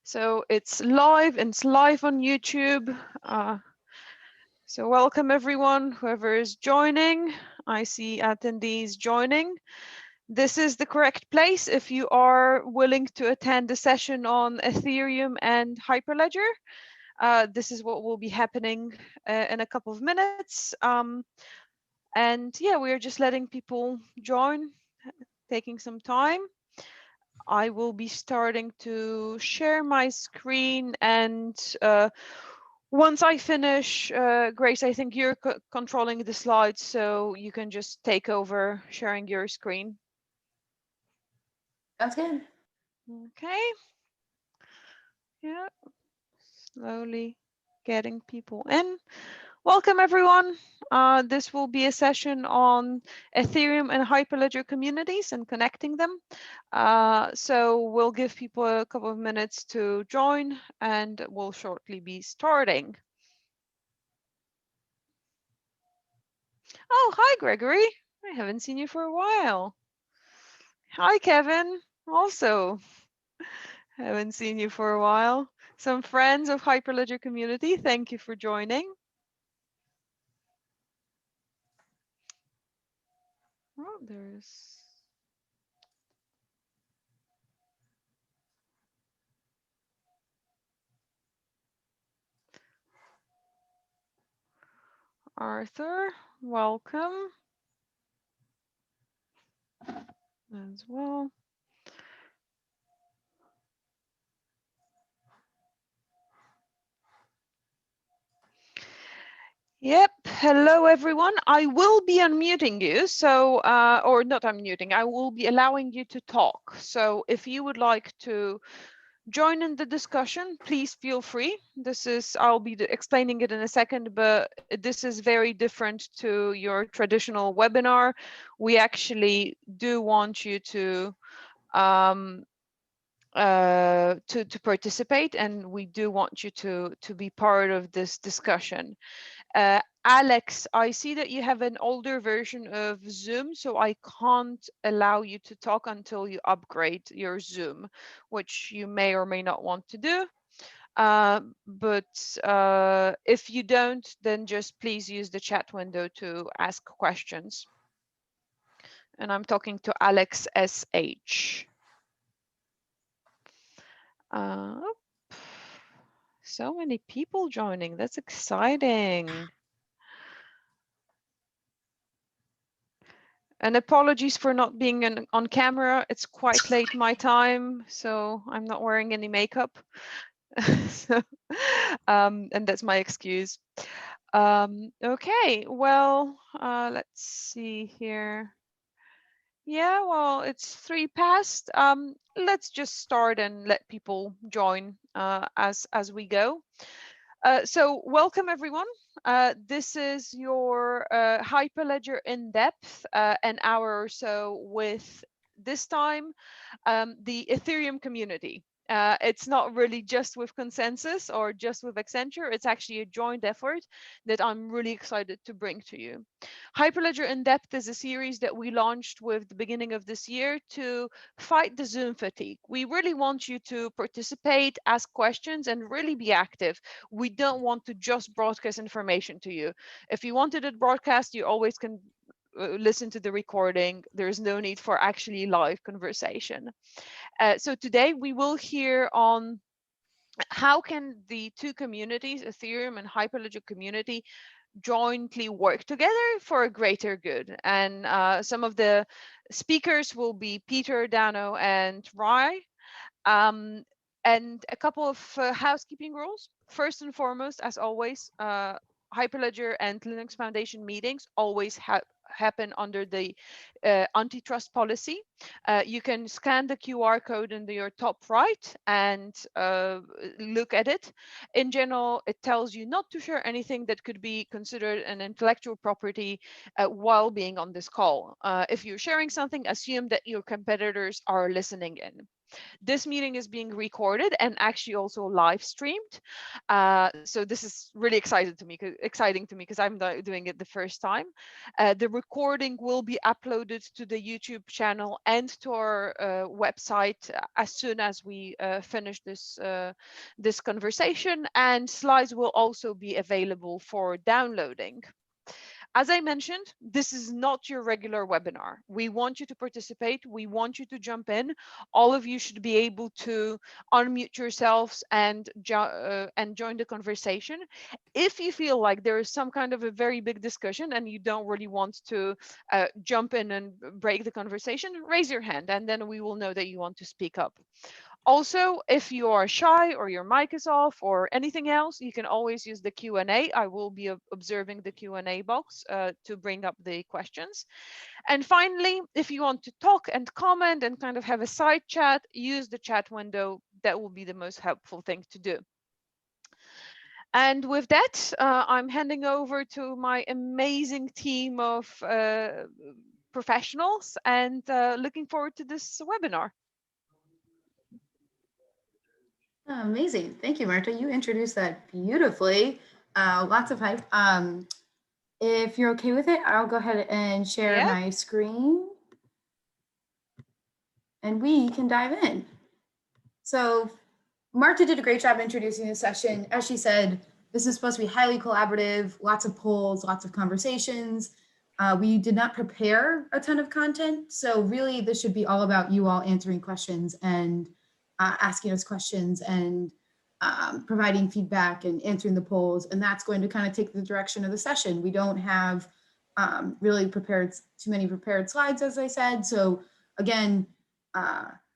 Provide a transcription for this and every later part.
So it's live and it's live on YouTube. So welcome everyone, whoever is joining. I see attendees joining. This is the correct place if you are willing to attend a session on Ethereum and Hyperledger. This is what will be happening in a couple of minutes. And yeah, we're just letting people join, taking some time. I will be starting to share my screen, and once I finish, Grace, I think you're controlling the slides, so you can just take over sharing your screen. Sounds good. Okay. Yeah, slowly getting people in. Welcome everyone. This will be a session on Ethereum and Hyperledger communities and connecting them. So we'll give people a couple of minutes to join and we'll shortly be starting. Oh, hi Gregory. I haven't seen you for a while. Hi Kevin. Also, haven't seen you for a while. Some friends of Hyperledger Community, thank you for joining. Oh, there's Arthur, welcome as well. Yep, hello everyone. I will be unmuting you, so, or not unmuting, I will be allowing you to talk. So if you would like to join in the discussion, please feel free. This is, I'll be explaining it in a second, but this is very different to your traditional webinar. We actually do want you to participate, and we do want you to be part of this discussion. Alex, I see that you have an older version of Zoom, so I can't allow you to talk until you upgrade your Zoom, which you may or may not want to do. But if you don't, then just please use the chat window to ask questions. And I'm talking to Alex SH. So many people joining. That's exciting. And apologies for not being on camera. It's quite late my time, so I'm not wearing any makeup. So, and that's my excuse. Okay, well, let's see here. Yeah, well, it's 3 past. Let's just start and let people join as we go. So welcome everyone. This is your Hyperledger In-depth, an hour or so with, this time, the Ethereum community. It's not really just with ConsenSys or just with Accenture. It's actually a joint effort that I'm really excited to bring to you. Hyperledger In-depth is a series that we launched with the beginning of this year to fight the Zoom fatigue. We really want you to participate, ask questions, and really be active. We don't want to just broadcast information to you. If you wanted it broadcast, you always can listen to the recording. There's no need for actually live conversation. So today we will hear on how can the two communities, Ethereum and Hyperledger community, jointly work together for a greater good. And some of the speakers will be Peter, Dano, and Rai. And a couple of housekeeping rules. First and foremost, as always, Hyperledger and Linux Foundation meetings always happen under the antitrust policy. You can scan the QR code in your top right and look at it. In general, it tells you not to share anything that could be considered an intellectual property while being on this call. If you're sharing something, assume that your competitors are listening in. This meeting is being recorded and actually also live streamed. So this is really exciting to me because I'm doing it the first time. The recording will be uploaded to the YouTube channel and to our website as soon as we finish this conversation, and slides will also be available for downloading. As I mentioned, this is not your regular webinar. We want you to participate. We want you to jump in. All of you should be able to unmute yourselves and join the conversation. If you feel like there is some kind of a very big discussion and you don't really want to jump in and break the conversation, raise your hand and then we will know that you want to speak up. Also, if you are shy or your mic is off or anything else, you can always use the Q&A. I will be observing the Q&A box to bring up the questions. And finally, if you want to talk and comment and kind of have a side chat, use the chat window. That will be the most helpful thing to do. And with that, I'm handing over to my amazing team of professionals and looking forward to this webinar. Amazing. Thank you, Marta. You introduced that beautifully. Lots of hype. If you're okay with it, I'll go ahead and share my screen and we can dive in. So Marta did a great job introducing the session. As she said, this is supposed to be highly collaborative, lots of polls, lots of conversations. We did not prepare a ton of content. So really this should be all about you all answering questions and asking us questions and providing feedback and answering the polls. And that's going to kind of take the direction of the session. We don't have really too many prepared slides, as I said. So again,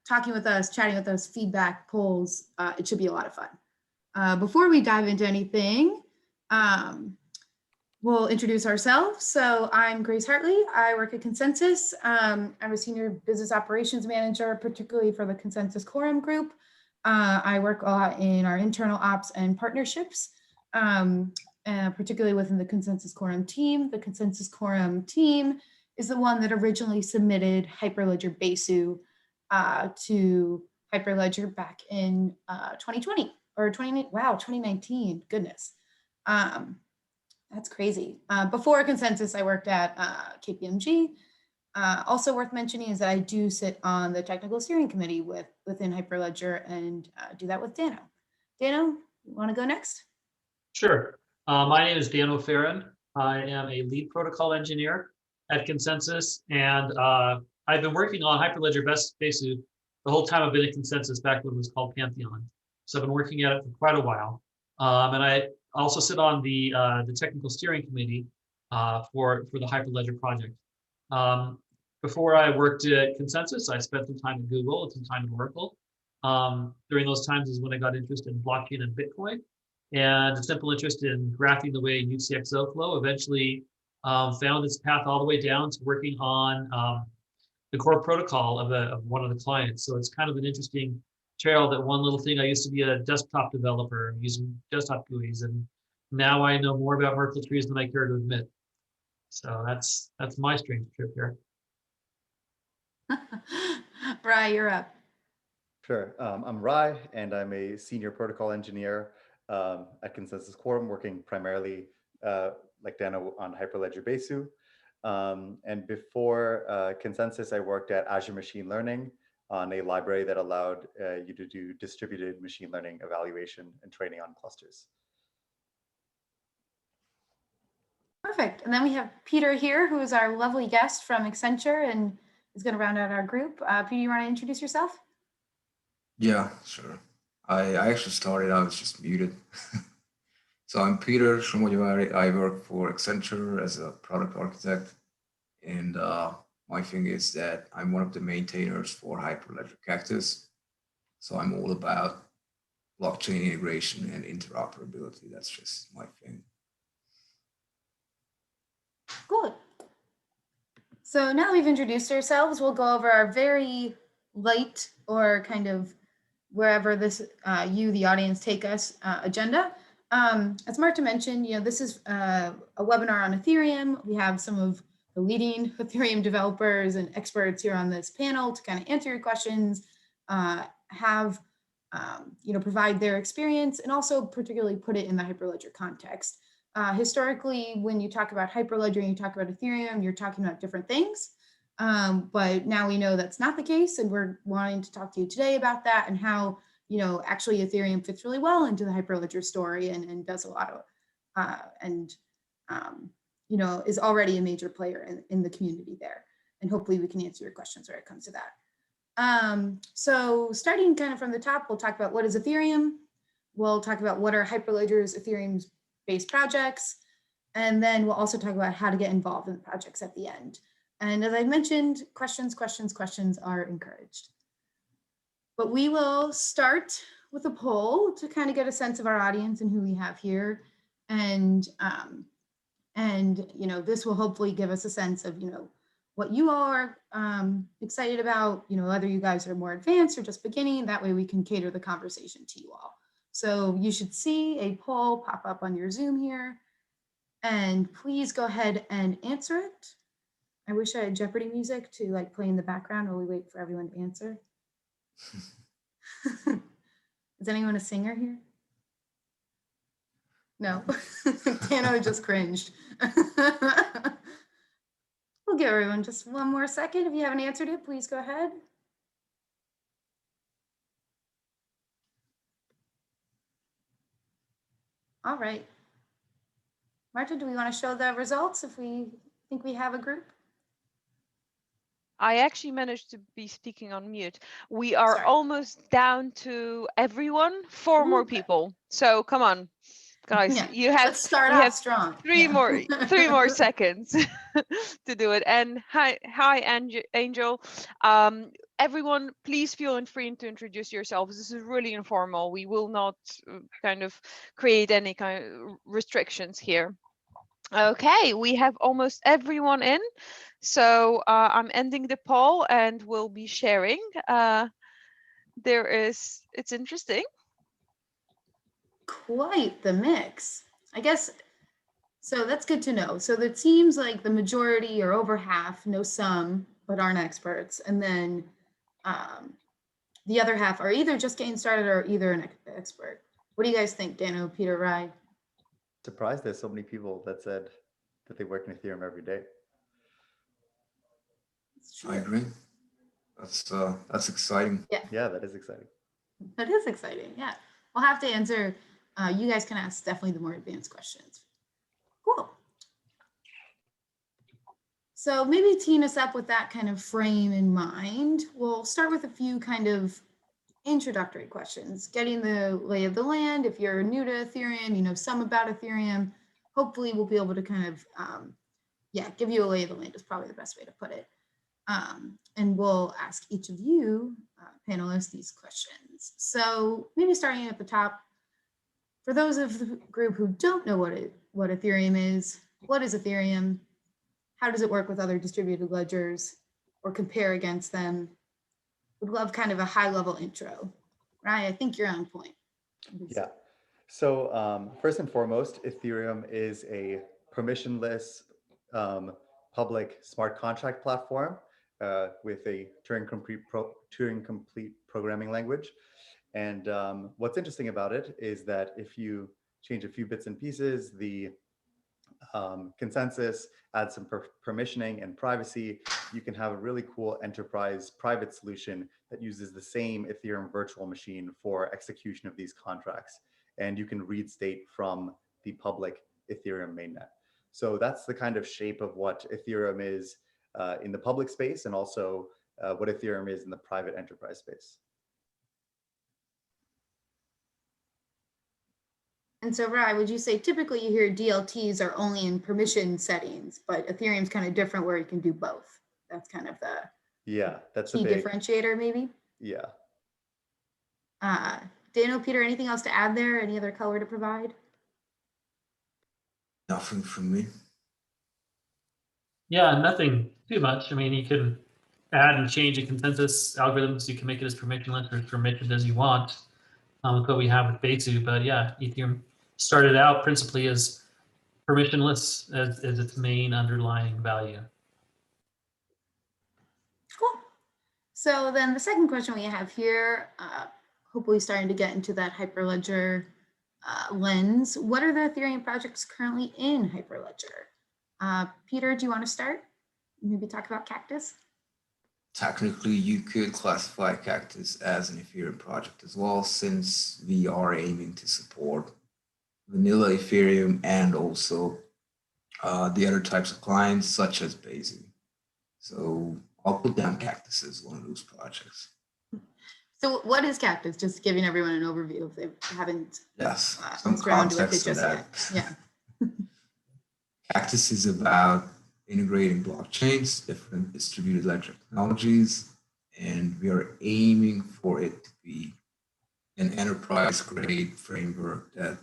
talking with us, chatting with us, feedback, polls, it should be a lot of fun. Before we dive into anything, we'll introduce ourselves. So I'm Grace Hartley. I work at ConsenSys. I'm a senior business operations manager, particularly for the ConsenSys Quorum group. I work a lot in our internal ops and partnerships, particularly within the ConsenSys Quorum team. The ConsenSys Quorum team is the one that originally submitted Hyperledger Besu to Hyperledger back in 2020 or 2019. Goodness. That's crazy. Before ConsenSys, I worked at KPMG. Also worth mentioning is that I do sit on the technical steering committee within Hyperledger and do that with Dano. Dano, you want to go next? Sure. My name is Dano Farron. I am a lead protocol engineer at ConsenSys, and I've been working on Hyperledger Besu the whole time I've been at ConsenSys, back when it was called Pantheon. So I've been working at it for quite a while. And I also sit on the technical steering committee for the Hyperledger project. Before I worked at ConsenSys, I spent some time at Google and some time at Oracle. During those times is when I got interested in blockchain and Bitcoin, and a simple interest in graphing the way UTXO flow eventually found its path all the way down to working on the core protocol of one of the clients. So it's kind of an interesting trail. That one little thing, I used to be a desktop developer using desktop GUIs, and now I know more about Merkle trees than I care to admit. So that's my strange trip here. Rai, you're up. Sure. I'm Rai, and I'm a senior protocol engineer at ConsenSys Quorum, working primarily, like Dano, on Hyperledger Besu. And before ConsenSys, I worked at Azure Machine Learning on a library that allowed you to do distributed machine learning evaluation and training on clusters. Perfect. And then we have Peter here, who is our lovely guest from Accenture and is going to round out our group. Peter, you want to introduce yourself? Yeah, sure. I actually started, I was just muted. So I'm Peter Shumojivari. I work for Accenture as a product architect. And my thing is that I'm one of the maintainers for Hyperledger Cactus. So I'm all about blockchain integration and interoperability. That's just my thing. Good. So now that we've introduced ourselves, we'll go over our very light, or kind of wherever this you, the audience, take us agenda. As Marta mentioned, this is a webinar on Ethereum. We have some of the leading Ethereum developers and experts here on this panel to kind of answer your questions, have, provide their experience and also particularly put it in the Hyperledger context. Historically, when you talk about Hyperledger and you talk about Ethereum, you're talking about different things. But now we know that's not the case, and we're wanting to talk to you today about that and how, actually Ethereum fits really well into the Hyperledger story and does a lot of, is already a major player in the community there. And hopefully we can answer your questions when it comes to that. So starting kind of from the top, we'll talk about what is Ethereum. We'll talk about what are Hyperledger's Ethereum's based projects. And then we'll also talk about how to get involved in the projects at the end. And as I mentioned, questions are encouraged. But we will start with a poll to kind of get a sense of our audience and who we have here. And this will hopefully give us a sense of, what you all are excited about, whether you guys are more advanced or just beginning. That way we can cater the conversation to you all. So you should see a poll pop up on your Zoom here. And please go ahead and answer it. I wish I had Jeopardy music to like play in the background while we wait for everyone to answer. Is anyone a singer here? No, Dano just cringed. We'll give everyone just one more second. If you haven't answered it, please go ahead. All right. Marta, do we want to show the results if we think we have a group? I actually managed to be speaking on mute. We are Sorry. almost down to everyone, 4 more people. So come on, guys, Yeah. you have Let's start off strong. 3 more seconds to do it. And hi Angel. Everyone, please feel free to introduce yourselves. This is really informal. We will not kind of create any kind of restrictions here. Okay, we have almost everyone in. So I'm ending the poll and we'll be sharing. It's interesting. Quite the mix, I guess. So that's good to know. So it seems like the majority or over half know some, but aren't experts. And then the other half are either just getting started or either an expert. What do you guys think, Dano, Peter, Rye? Surprised there's so many people that said that they work in Ethereum every day. I agree. That's exciting. Yeah, that is exciting. That is exciting. Yeah, we'll have to answer. You guys can ask definitely the more advanced questions. Cool. So maybe team us up with that kind of frame in mind. We'll start with a few kind of introductory questions, getting the lay of the land. If you're new to Ethereum, you know some about Ethereum. Hopefully we'll be able to kind of, give you a lay of the land is probably the best way to put it. And we'll ask each of you panelists these questions. So maybe starting at the top, for those of the group who don't know what Ethereum is, what is Ethereum? How does it work with other distributed ledgers or compare against them? Would love kind of a high level intro. Right, I think you're on point. Yeah. So first and foremost, Ethereum is a permissionless public smart contract platform with a Turing-complete programming language. And what's interesting about it is that if you change a few bits and pieces, the ConsenSys adds some permissioning and privacy, you can have a really cool enterprise private solution that uses the same Ethereum virtual machine for execution of these contracts. And you can read state from the public Ethereum mainnet. So that's the kind of shape of what Ethereum is in the public space, and also what Ethereum is in the private enterprise space. And so, Rai, would you say typically you hear DLTs are only in permission settings, but Ethereum's kind of different where you can do both? That's kind of the that's key a big differentiator, maybe? Yeah. Daniel, Peter, anything else to add there? Any other color to provide? Nothing from me. Yeah, nothing too much. I mean, you can add and change a consensus algorithms. You can make it as permissionless or permissioned as you want with what we have with Besu. But yeah, Ethereum started out principally as permissionless as its main underlying value. Cool. So then the second question we have here, hopefully starting to get into that Hyperledger lens. What are the Ethereum projects currently in Hyperledger? Peter, do you want to start? Maybe talk about Cactus? Technically, you could classify Cactus as an Ethereum project as well, since we are aiming to support vanilla Ethereum and also the other types of clients such as Besu. So I'll put down Cactus as one of those projects. So what is Cactus? Just giving everyone an overview if they haven't Yes, some around with it context just on yet. that. Yeah. Cactus is about integrating blockchains, different distributed ledger technologies, and we are aiming for it to be an enterprise-grade framework that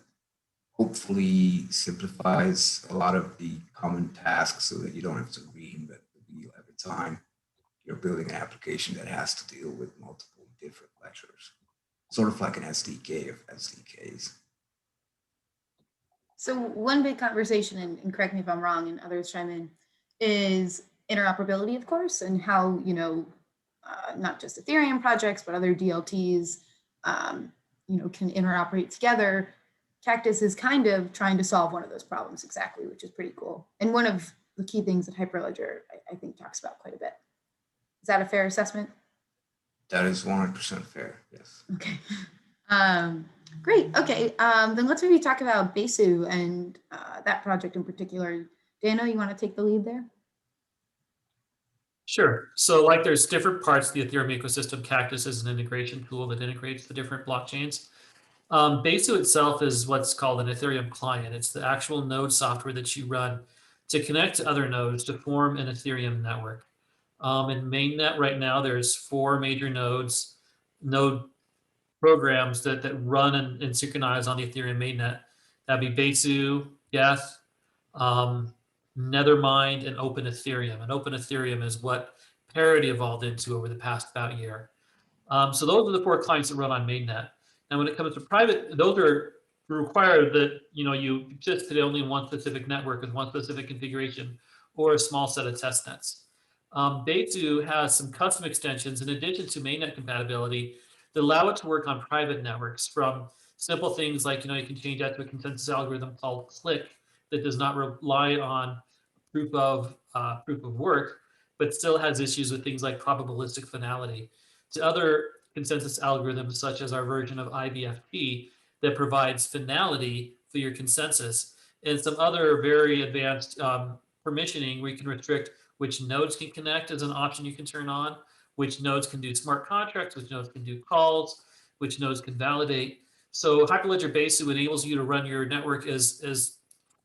hopefully simplifies a lot of the common tasks so that you don't have to reinvent the wheel every time you're building an application that has to deal with multiple different ledgers, sort of like an SDK of SDKs. So one big conversation, and correct me if I'm wrong and others chime in, is interoperability, of course, and how, you know, not just Ethereum projects, but other DLTs, you know, can interoperate together. Cactus is kind of trying to solve one of those problems exactly, which is pretty cool. And one of the key things that Hyperledger, I think, talks about quite a bit. Is that a fair assessment? That is 100% fair, yes. Okay. Great. Okay. Then let's maybe talk about Besu and that project in particular. Dano, you want to take the lead there? Sure. So like there's different parts of the Ethereum ecosystem. Cactus is an integration tool that integrates the different blockchains. Besu itself is what's called an Ethereum client. It's the actual node software that you run to connect to other nodes to form an Ethereum network. In mainnet right now, there's 4 major node programs that run and synchronize on the Ethereum mainnet. That'd be Besu, Geth, Nethermind, and Open Ethereum. And Open Ethereum is what Parity evolved into over the past about year. So those are the 4 clients that run on mainnet. And when it comes to private, those are required that you exist today only in one specific network with one specific configuration or a small set of test nets. Besu has some custom extensions in addition to mainnet compatibility that allow it to work on private networks, from simple things like you can change that to a consensus algorithm called Click that does not rely on proof of work, but still has issues with things like probabilistic finality, to other consensus algorithms such as our version of IBFP that provides finality for your consensus, and some other very advanced permissioning where you can restrict which nodes can connect as an option you can turn on, which nodes can do smart contracts, which nodes can do calls, which nodes can validate. So Hyperledger Besu enables you to run your network as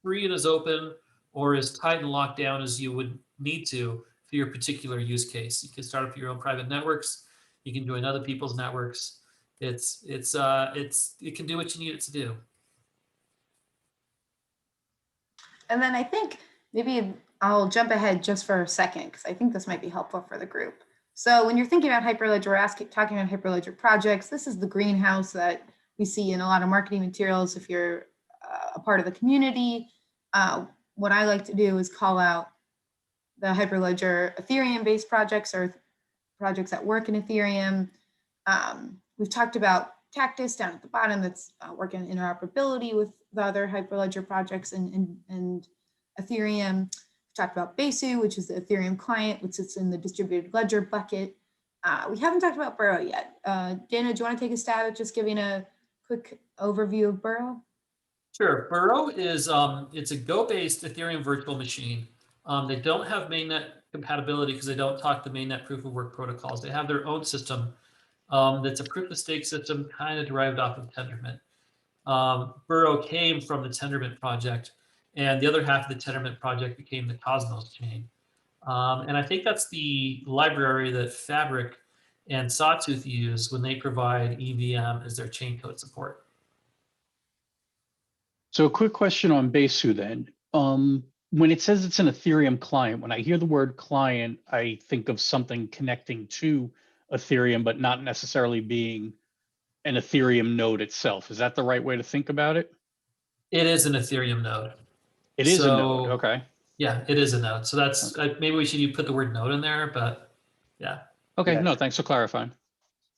free and as open or as tight and locked down as you would need to for your particular use case. You can start up your own private networks. You can join other people's networks. It can do what you need it to do. And then I think maybe I'll jump ahead just for a second because I think this might be helpful for the group. So when you're thinking about Hyperledger, talking about Hyperledger projects, this is the greenhouse that we see in a lot of marketing materials. If you're a part of the community, what I like to do is call out the Hyperledger Ethereum-based projects or projects that work in Ethereum. We've talked about Cactus down at the bottom that's working interoperability with the other Hyperledger projects and Ethereum. We've talked about Besu, which is the Ethereum client, which sits in the distributed ledger bucket. We haven't talked about Burrow yet. Dana, do you want to take a stab at just giving a quick overview of Burrow? Sure. Burrow is it's a Go-based Ethereum virtual machine. They don't have mainnet compatibility because they don't talk the mainnet proof of work protocols. They have their own system that's a proof of stake system, kind of derived off of Tendermint. Burrow came from the Tendermint project, and the other half of the Tendermint project became the Cosmos chain. And I think that's the library that Fabric and Sawtooth use when they provide EVM as their chain code support. So a quick question on Besu then. When it says it's an Ethereum client, when I hear the word client, I think of something connecting to Ethereum, but not necessarily being an Ethereum node itself. Is that the right way to think about it? It is an Ethereum node. It is a node, okay. Yeah, it is a node. So that's maybe we should put the word node in there, but yeah. Okay, Yeah. no, thanks for clarifying.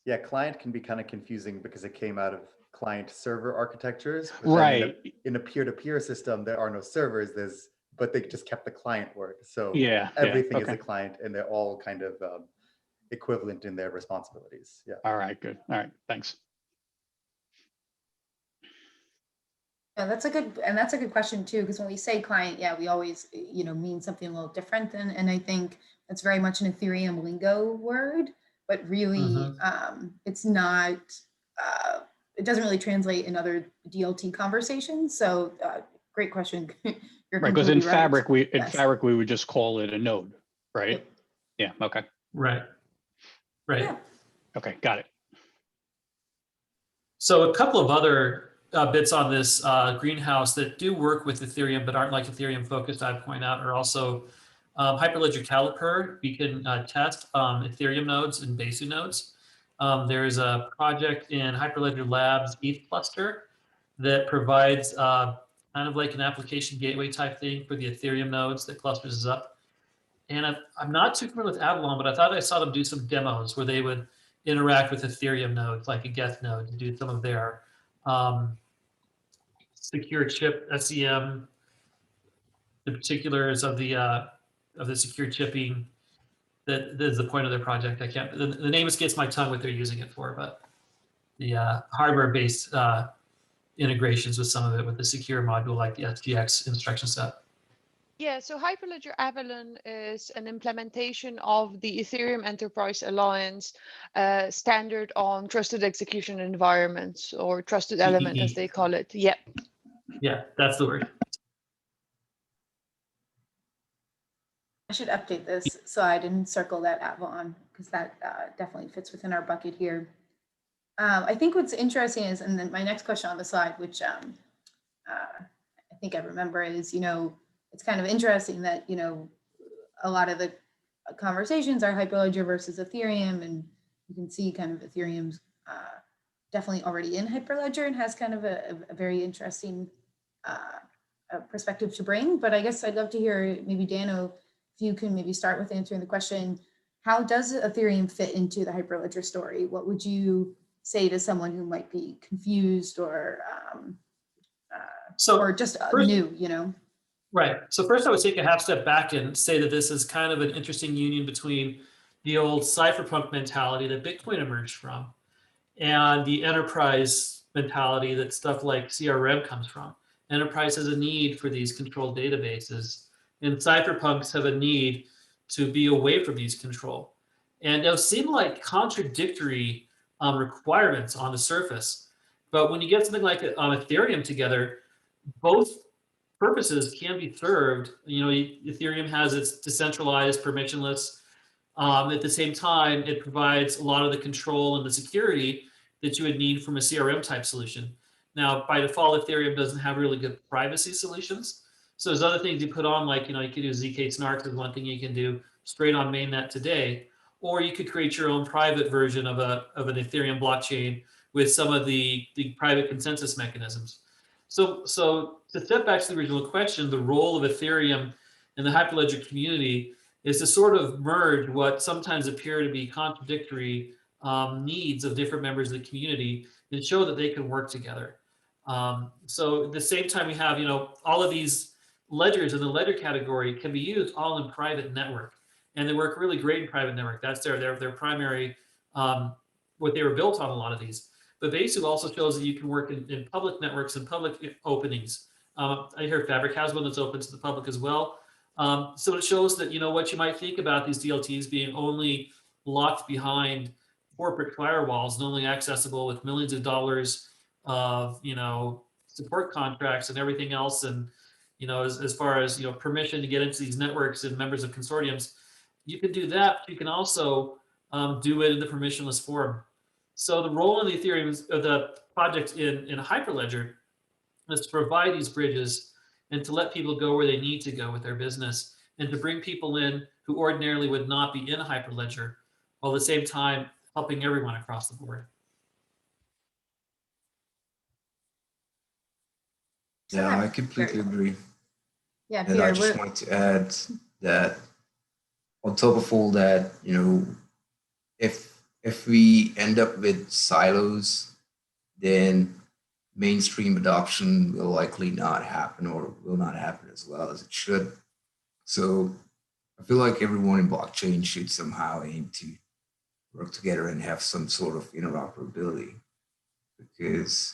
Yeah, client can be kind of confusing because it came out of client server architectures. But then Right. in a peer-to-peer system, there are no servers, but they just kept the client word. So Yeah. everything is Okay. a client and they're all kind of equivalent in their responsibilities. Yeah. All right, good. All right, thanks. Yeah, that's a good question too, because when we say client, yeah, we always, mean something a little different. And I think that's very much an Ethereum lingo word, but really it's not, it doesn't really translate in other DLT conversations. So great question. You're Right, because in completely right. Fabric we would just call it a node, right? Yep. Yeah, okay. Right. Right. Yeah. Okay, got it. So a couple of other bits on this greenhouse that do work with Ethereum but aren't like Ethereum focused, I'd point out, are also Hyperledger Caliper. We can test Ethereum nodes and Besu nodes. There's a project in Hyperledger Labs ETH cluster that provides kind of like an application gateway type thing for the Ethereum nodes that clusters is up. And I'm not too familiar with Avalon, but I thought I saw them do some demos where they would interact with Ethereum nodes, like a Geth node, to do some of their secure chip SEM, the particulars of the secure chipping. That is the point of their project. I can't. The name escapes my tongue what they're using it for, but the hardware-based integrations with some of it with the secure module like the SGX instruction set. Yeah, so Hyperledger Avalon is an implementation of the Ethereum Enterprise Alliance standard on trusted execution environments, or trusted element as they call it. Yep. Yeah, that's the word. I should update this so I didn't circle that Avalon, because that definitely fits within our bucket here. I think what's interesting is, and then my next question on the slide, which I think I remember, is, it's kind of interesting that, a lot of the conversations are Hyperledger versus Ethereum, and you can see kind of Ethereum's definitely already in Hyperledger and has kind of a very interesting perspective to bring. But I guess I'd love to hear, maybe Dano, if you can maybe start with answering the question, how does Ethereum fit into the Hyperledger story? What would you say to someone who might be confused or just new, Right. So first I would take a half step back and say that this is kind of an interesting union between the old cypherpunk mentality that Bitcoin emerged from and the enterprise mentality that stuff like CRM comes from. Enterprise has a need for these controlled databases, and cypherpunks have a need to be away from these control. And those seem like contradictory requirements on the surface. But when you get something like Ethereum together, both purposes can be served. Ethereum has its decentralized, permissionless. At the same time, it provides a lot of the control and the security that you would need from a CRM type solution. Now, by default, Ethereum doesn't have really good privacy solutions. So there's other things you put on, like, you could do ZK snark is one thing you can do straight on mainnet today, or you could create your own private version of an Ethereum blockchain with some of the private consensus mechanisms. So to step back to the original question, the role of Ethereum in the Hyperledger community is to sort of merge what sometimes appear to be contradictory needs of different members of the community and show that they can work together. So at the same time, we have, all of these ledgers in the ledger category can be used all in private network, and they work really great in private network. That's their primary, what they were built on, a lot of these. But Besu also shows that you can work in public networks and public openings. I hear Fabric has one that's open to the public as well. So it shows that, what you might think about these DLTs being only locked behind corporate firewalls and only accessible with millions of dollars of, support contracts and everything else. And, as far as, permission to get into these networks and members of consortiums, you can do that. But you can also do it in the permissionless form. So the role of the Ethereum, of the project in Hyperledger, is to provide these bridges and to let people go where they need to go with their business, and to bring people in who ordinarily would not be in Hyperledger, while at the same time helping everyone across the board. Yeah, I completely agree. Yeah, and I just wanted to add that on top of all that, if we end up with silos, then mainstream adoption will likely not happen or will not happen as well as it should. So I feel like everyone in blockchain should somehow aim to work together and have some sort of interoperability, because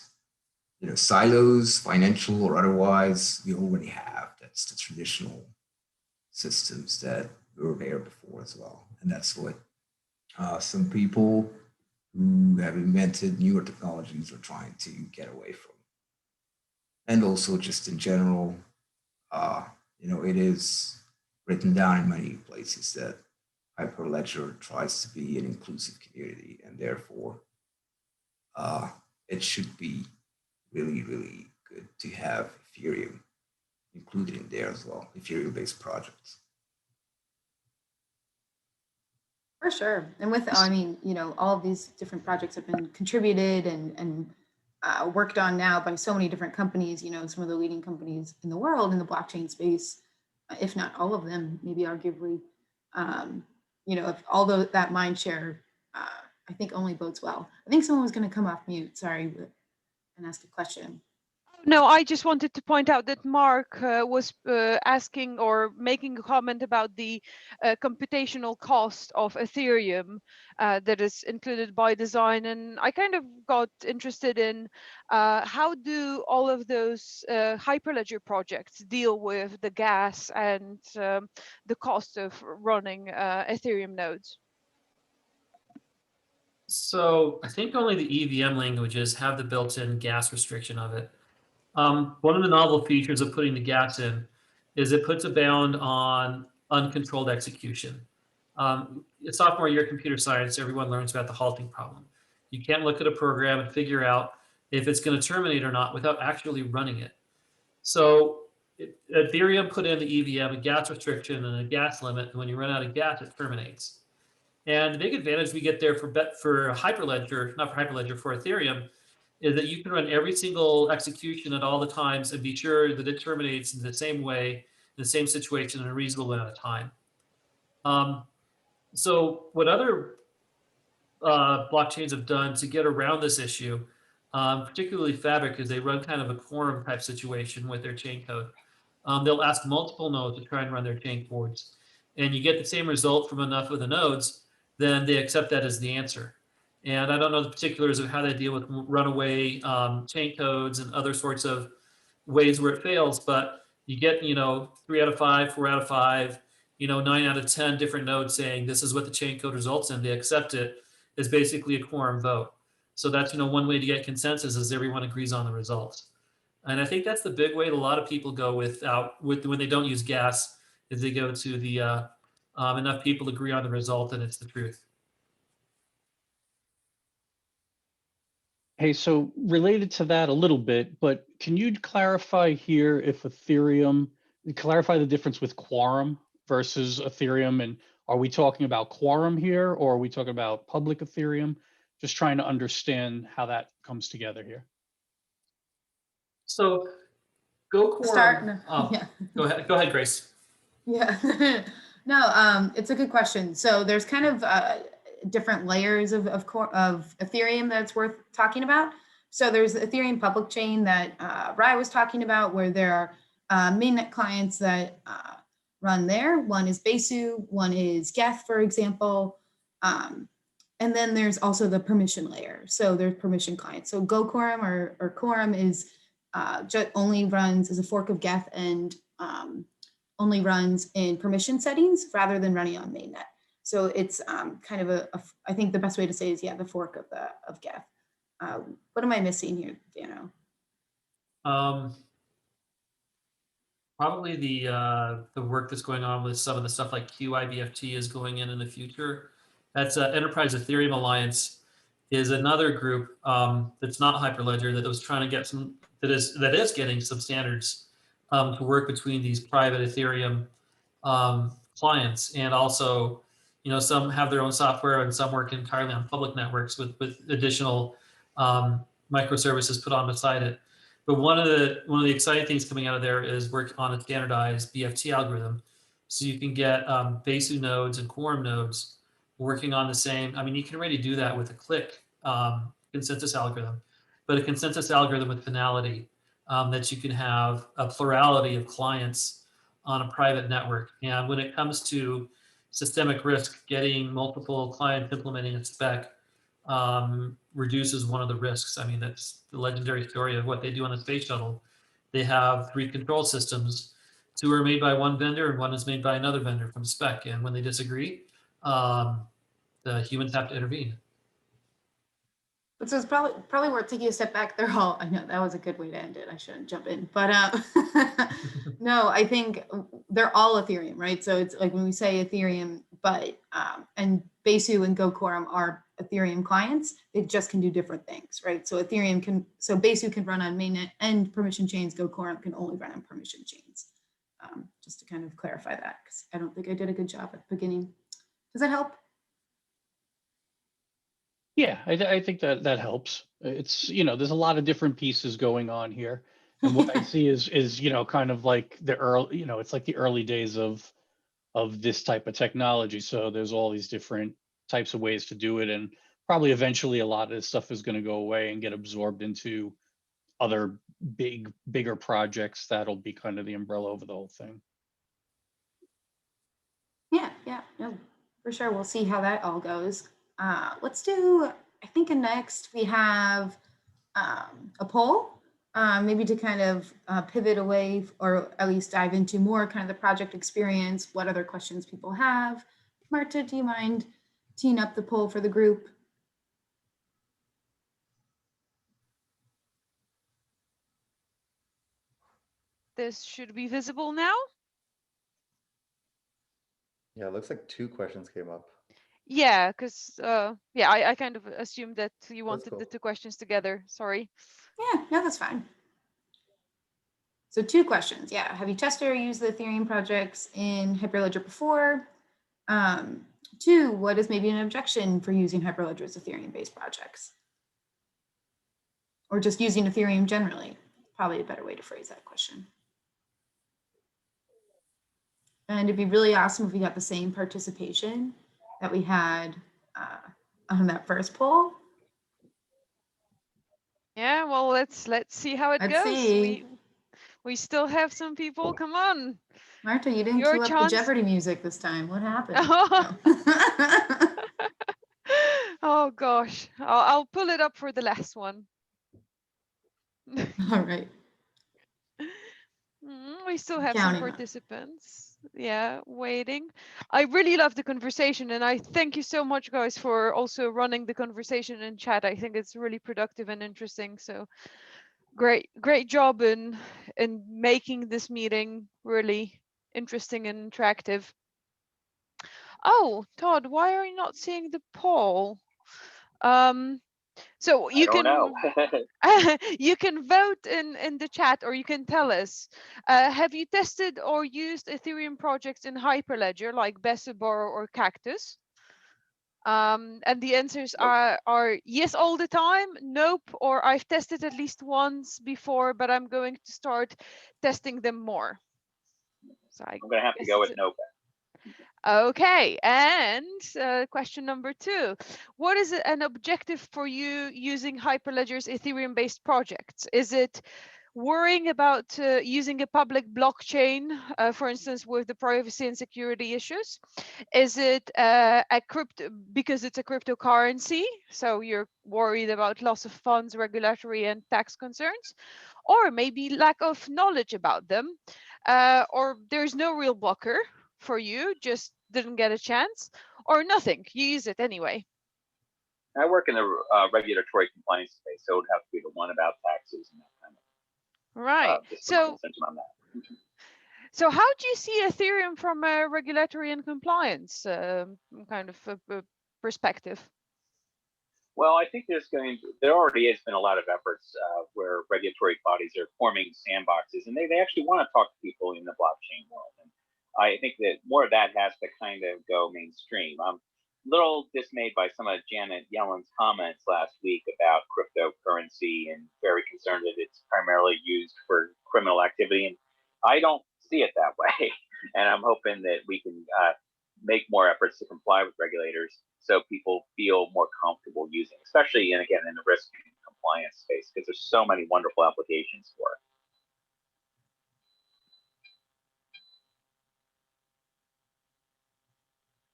silos, financial or otherwise, we already have. That's the traditional systems that were there before as well, and that's what some people who have invented newer technologies are trying to get away from. And also, just in general, it is written down in many places that Hyperledger tries to be an inclusive community, and therefore it should be really, really good to have Ethereum included in there as well, Ethereum-based projects. For sure. And with, I mean, all of these different projects have been contributed and worked on now by so many different companies, some of the leading companies in the world in the blockchain space, if not all of them, maybe arguably, if although that mind share, I think only bodes well. I think someone was going to come off mute, sorry, and ask a question. No, I just wanted to point out that Mark was asking or making a comment about the computational cost of Ethereum that is included by design. And I kind of got interested in how do all of those Hyperledger projects deal with the gas and the cost of running Ethereum nodes? So I think only the EVM languages have the built-in gas restriction of it. One of the novel features of putting the gas in is it puts a bound on uncontrolled execution. Sophomore year computer science, everyone learns about the halting problem. You can't look at a program and figure out if it's going to terminate or not without actually running it. So Ethereum put in the EVM a gas restriction and a gas limit, and when you run out of gas, it terminates. And the big advantage we get there for Hyperledger, not for Hyperledger, for Ethereum, is that you can run every single execution at all the times and be sure that it terminates in the same way, in the same situation in a reasonable amount of time. So what other blockchains have done to get around this issue, particularly Fabric, is they run kind of a quorum type situation with their chain code. They'll ask multiple nodes to try and run their chain forwards. And you get the same result from enough of the nodes, then they accept that as the answer. And I don't know the particulars of how they deal with runaway chain codes and other sorts of ways where it fails, but you get, 3 out of 5, 4 out of 5, 9 out of 10 different nodes saying this is what the chain code results in. They accept it as basically a quorum vote. So that's, one way to get consensus is everyone agrees on the results. And I think that's the big way that a lot of people go when they don't use gas, is they go to the enough people agree on the result and it's the truth. Hey, so related to that a little bit, but can you clarify here if clarify the difference with quorum versus Ethereum? And are we talking about quorum here, or are we talking about public Ethereum? Just trying to understand how that comes together here. So go quorum. Yeah. Go ahead, Grace. Yeah. No, it's a good question. So there's kind of different layers of Ethereum that's worth talking about. So there's the Ethereum public chain that Rye was talking about, where there are mainnet clients that run there. One is Besu, one is Geth, for example. And then there's also the permission layer. So there's permission clients. So Go Quorum or Quorum is only runs as a fork of Geth and only runs in permission settings rather than running on mainnet. So it's kind of I think the best way to say is, the fork of Geth. What am I missing here, Dano? Probably the work that's going on with some of the stuff like QIBFT is going in the future. That's Enterprise Ethereum Alliance is another group that's not Hyperledger that was trying to get that is getting some standards to work between these private Ethereum clients, and also some have their own software and some work entirely on public networks with additional microservices put on beside it. But one of the exciting things coming out of there is work on a standardized BFT algorithm, so you can get Besu nodes and quorum nodes working on the same. I mean, you can already do that with a click consensus algorithm, but a consensus algorithm with finality that you can have a plurality of clients on a private network. And when it comes to systemic risk, getting multiple clients implementing a spec reduces one of the risks. I mean, that's the legendary story of what they do on the space shuttle. They have 3 control systems. 2 are made by one vendor and 1 is made by another vendor from spec. And when they disagree, the humans have to intervene. So it's probably worth taking a step back. They're all, I know that was a good way to end it. I shouldn't jump in, but no, I think they're all Ethereum, right? So it's like when we say Ethereum, but and Besu and Go Quorum are Ethereum clients. They just can do different things, right? So Besu can run on mainnet and permission chains. Go Quorum can only run on permission chains. Just to kind of clarify that, because I don't think I did a good job at the beginning. Does that help? Yeah, I think that helps. It's, there's a lot of different pieces going on here. And what I see is, kind of like the early, it's like the early days of this type of technology. So there's all these different types of ways to do it. And probably eventually a lot of this stuff is going to go away and get absorbed into other bigger projects that'll be kind of the umbrella over the whole thing. Yeah, no, for sure. We'll see how that all goes. Let's do, I think next we have a poll, maybe to kind of pivot away, or at least dive into more kind of the project experience, what other questions people have. Marta, do you mind teeing up the poll for the group? This should be visible now. Yeah, it looks like 2 questions came up. Yeah, because I kind of assumed that you wanted cool. the 2 questions together. Sorry. Yeah, no, that's fine. So 2 questions. Yeah, have you tested or used the Ethereum projects in Hyperledger before? 2, what is maybe an objection for using Hyperledger's Ethereum-based projects? Or just using Ethereum generally? Probably a better way to phrase that question. And it'd be really awesome if we got the same participation that we had on that first poll. Yeah, well, let's see how it Let's goes. see. We still have some people. Come on. Marta, you didn't cue up the Jeopardy music this time. What happened? Oh gosh, I'll pull it up for the last one. All right. We still have some participants. Yeah, waiting. I really love the conversation, and I thank you so much, guys, for also running the conversation in chat. I think it's really productive and interesting. So great job in making this meeting really interesting and interactive. Oh, Todd, why are you not seeing the poll? So you can you can vote in the chat, or you can tell us, have you tested or used Ethereum projects in Hyperledger like Besu or Cactus? And the answers are yes all the time, nope, or I've tested at least once before, but I'm going to start testing them more. So I'm going to have to go with nope. Okay, and question number 2. What is an objective for you using Hyperledger's Ethereum-based projects? Is it worrying about using a public blockchain, for instance, with the privacy and security issues? Is it because it's a cryptocurrency, so you're worried about loss of funds, regulatory and tax concerns? Or maybe lack of knowledge about them, or there's no real blocker for you, just didn't get a chance, or nothing, you use it anyway? I work in the regulatory compliance space, so it would have to be the one about taxes and that kind of. Right. On that. So how do you see Ethereum from a regulatory and compliance kind of perspective? Well, I think there already has been a lot of efforts where regulatory bodies are forming sandboxes, and they actually want to talk to people in the blockchain world. And I think that more of that has to kind of go mainstream. I'm a little dismayed by some of Janet Yellen's comments last week about cryptocurrency, and very concerned that it's primarily used for criminal activity. And I don't see it that way. And I'm hoping that we can make more efforts to comply with regulators so people feel more comfortable using, especially, and again, in the risk and compliance space, because there's so many wonderful applications for it.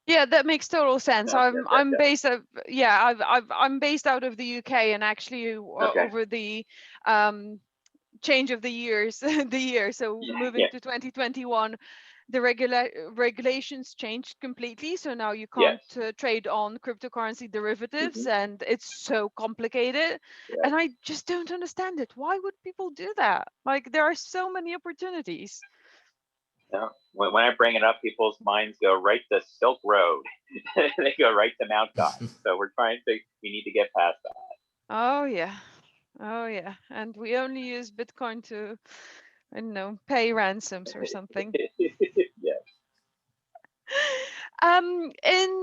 Yeah, that makes total sense. I'm based out, yeah, I'm based out of the UK, and actually over the change of the years, so moving to 2021, the regulations changed completely. So now you can't trade on cryptocurrency derivatives, and it's so complicated. And I just don't understand it. Why would people do that? Like, there are so many opportunities. Yeah. When I bring it up, people's minds go right to Silk Road. They go right to Mount Gox. So we need to get past that. Oh yeah. Oh yeah. And we only use Bitcoin to, I don't know, pay ransoms or something. Yeah.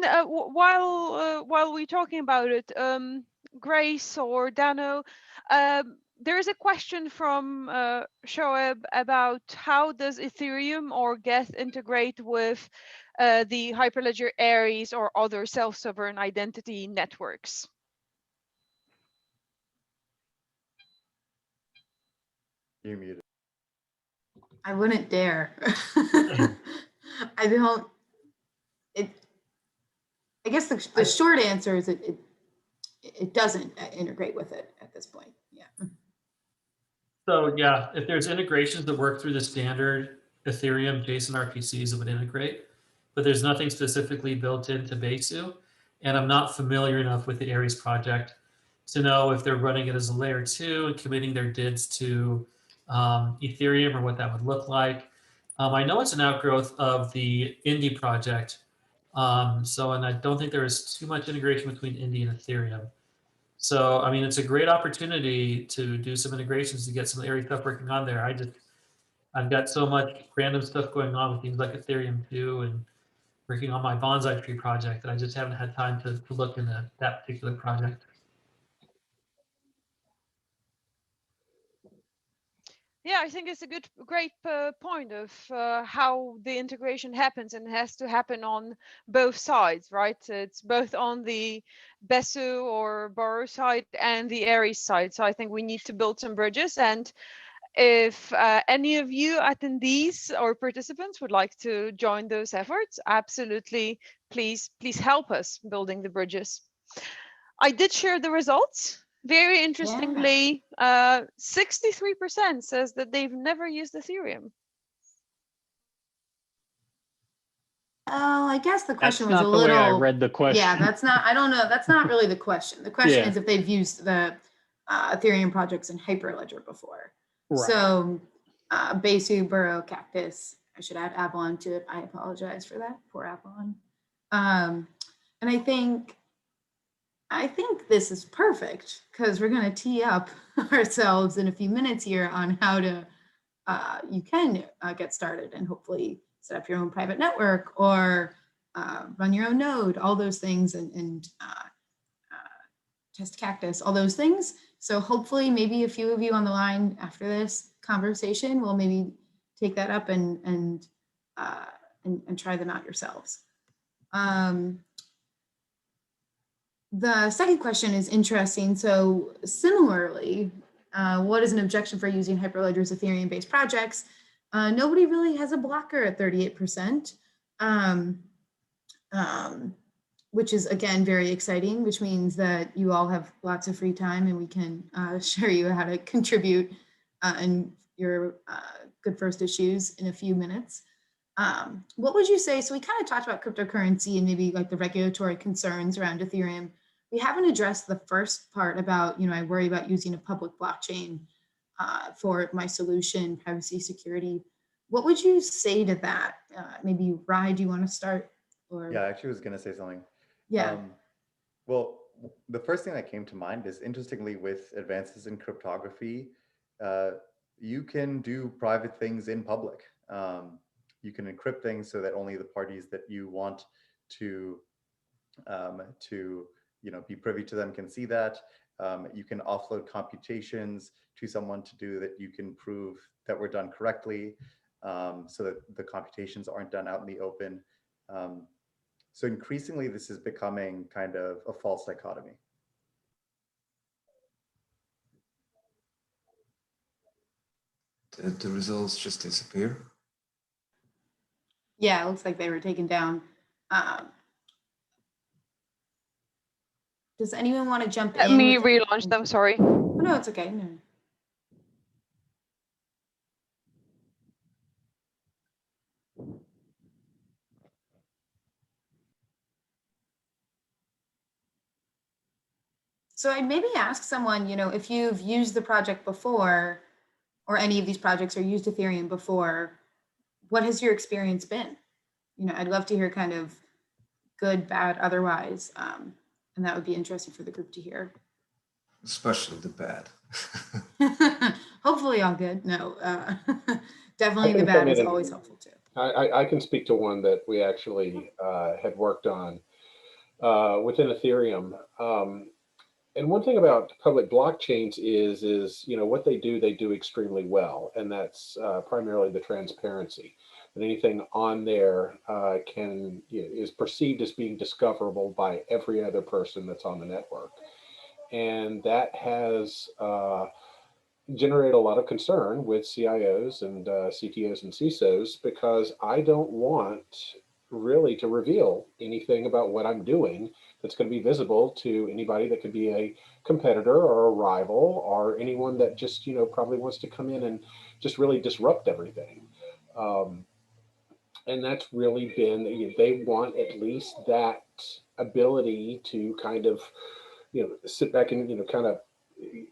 While we're talking about it, Grace or Dano, there is a question from Shoaib about how does Ethereum or Geth integrate with the Hyperledger Aries or other self-sovereign identity networks? You're muted. I wouldn't dare. I don't. I guess the short answer is it doesn't integrate with it at this point. Yeah. So yeah, if there's integrations that work through the standard Ethereum JSON RPCs, it would integrate, but there's nothing specifically built into Besu. And I'm not familiar enough with the Aries project to know if they're running it as a layer 2 and committing their DIDs to Ethereum or what that would look like. I know it's an outgrowth of the Indie project. And I don't think there is too much integration between Indie and Ethereum. So, I mean, it's a great opportunity to do some integrations to get some Aries stuff working on there. I've got so much random stuff going on with things like Ethereum 2 and working on my bonsai tree project that I just haven't had time to look into that particular project. Yeah, I think it's a great point of how the integration happens, and it has to happen on both sides, right? It's both on the Besu or Borrow side and the Aries side. So I think we need to build some bridges. And if any of you attendees or participants would like to join those efforts, absolutely, please help us building the bridges. I did share the results. Very interestingly, 63% says that they've never used Ethereum. Oh, I guess the question was not a the little. way I read the question. Yeah, that's not. I don't know. That's not really the question. The question Yeah. is if they've used the Ethereum projects in Hyperledger before. Right. So, Besu, Burrow, Cactus. I should add Avalon to it. I apologize for that. Poor Avalon. And I think this is perfect because we're going to tee up ourselves in a few minutes here on how to you can get started and hopefully set up your own private network or run your own node, all those things, and test Cactus, all those things. So hopefully maybe a few of you on the line after this conversation will maybe take that up and try them out yourselves. The second question is interesting. So similarly, what is an objection for using Hyperledger's Ethereum-based projects? Nobody really has a blocker at 38%, which is, again, very exciting, which means that you all have lots of free time and we can show you how to contribute and your good first issues in a few minutes. What would you say? So we kind of talked about cryptocurrency and maybe like the regulatory concerns around Ethereum. We haven't addressed the first part about, I worry about using a public blockchain for my solution, privacy, security. What would you say to that? Maybe Rai, do you want to start? Or yeah, I actually was going to say something. Yeah. Well, the first thing that came to mind is, interestingly, with advances in cryptography, you can do private things in public. You can encrypt things so that only the parties that you want to be privy to them can see that. You can offload computations to someone to do that you can prove that were done correctly, so that the computations aren't done out in the open. So increasingly, this is becoming kind of a false dichotomy. The results just disappear. Yeah, it looks like they were taken down. Does anyone want to jump Let in? me with- relaunch them, sorry. Oh, no, it's okay. No. So I'd maybe ask someone, you know, if you've used the project before, or any of these projects, or used Ethereum before, what has your experience been? You know, I'd love to hear kind of good, bad, otherwise. And that would be interesting for the group to hear. Especially the bad. Hopefully all good. No, definitely the can bad come is in and- always helpful too. I can speak to one that we actually had worked on within Ethereum. And one thing about public blockchains is you know what they do extremely well, and that's primarily the transparency. That anything on there is perceived as being discoverable by every other person that's on the network, and that has generated a lot of concern with CIOs and CTOs and CISOs, because I don't want really to reveal anything about what I'm doing that's going to be visible to anybody that could be a competitor or a rival or anyone that just, you know, probably wants to come in and just really disrupt everything. And that's really been, they want at least that ability to kind of, you know, sit back and, you know, kind of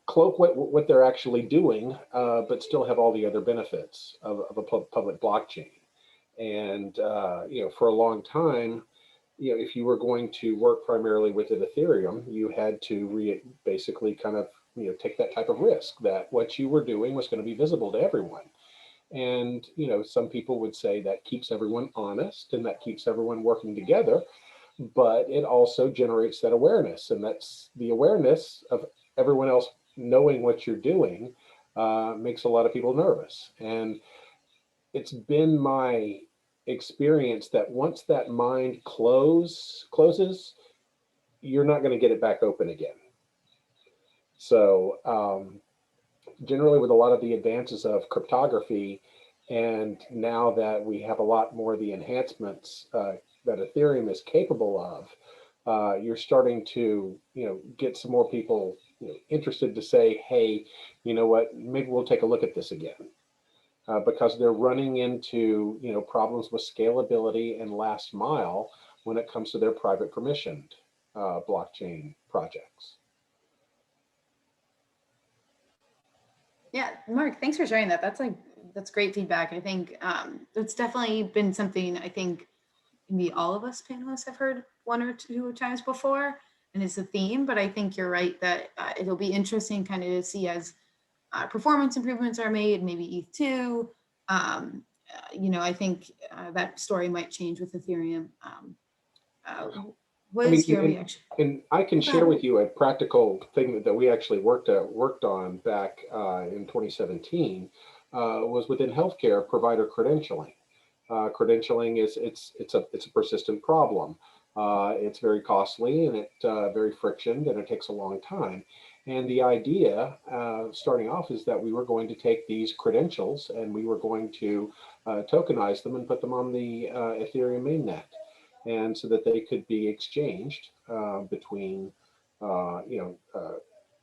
cloak what they're actually doing, but still have all the other benefits of a public blockchain. And, you know, for a long time, you know, if you were going to work primarily within Ethereum, you had to basically kind of, you know, take that type of risk that what you were doing was going to be visible to everyone. And, you know, some people would say that keeps everyone honest and that keeps everyone working together, but it also generates that awareness. And that's the awareness of everyone else knowing what you're doing makes a lot of people nervous. And it's been my experience that once that mind closes, you're not going to get it back open again. So generally with a lot of the advances of cryptography, and now that we have a lot more of the enhancements that Ethereum is capable of, you're starting to, you know, get some more people, you know, interested to say, hey, you know what, maybe we'll take a look at this again. Because they're running into, you know, problems with scalability and last mile when it comes to their private permissioned blockchain projects. Yeah, Mark, thanks for sharing that. That's great feedback. I think that's definitely been something I think maybe all of us panelists have heard one or two times before, and it's a theme, but I think you're right that it'll be interesting kind of to see as performance improvements are made, maybe ETH2. You know, I think that story might change with Ethereum. What is your reaction? And I can share with you a practical thing that we actually worked on back in 2017 was within healthcare provider credentialing. Credentialing it's a persistent problem. It's very costly and it very frictioned, and it takes a long time. And the idea starting off is that we were going to take these credentials and we were going to tokenize them and put them on the Ethereum mainnet, and so that they could be exchanged between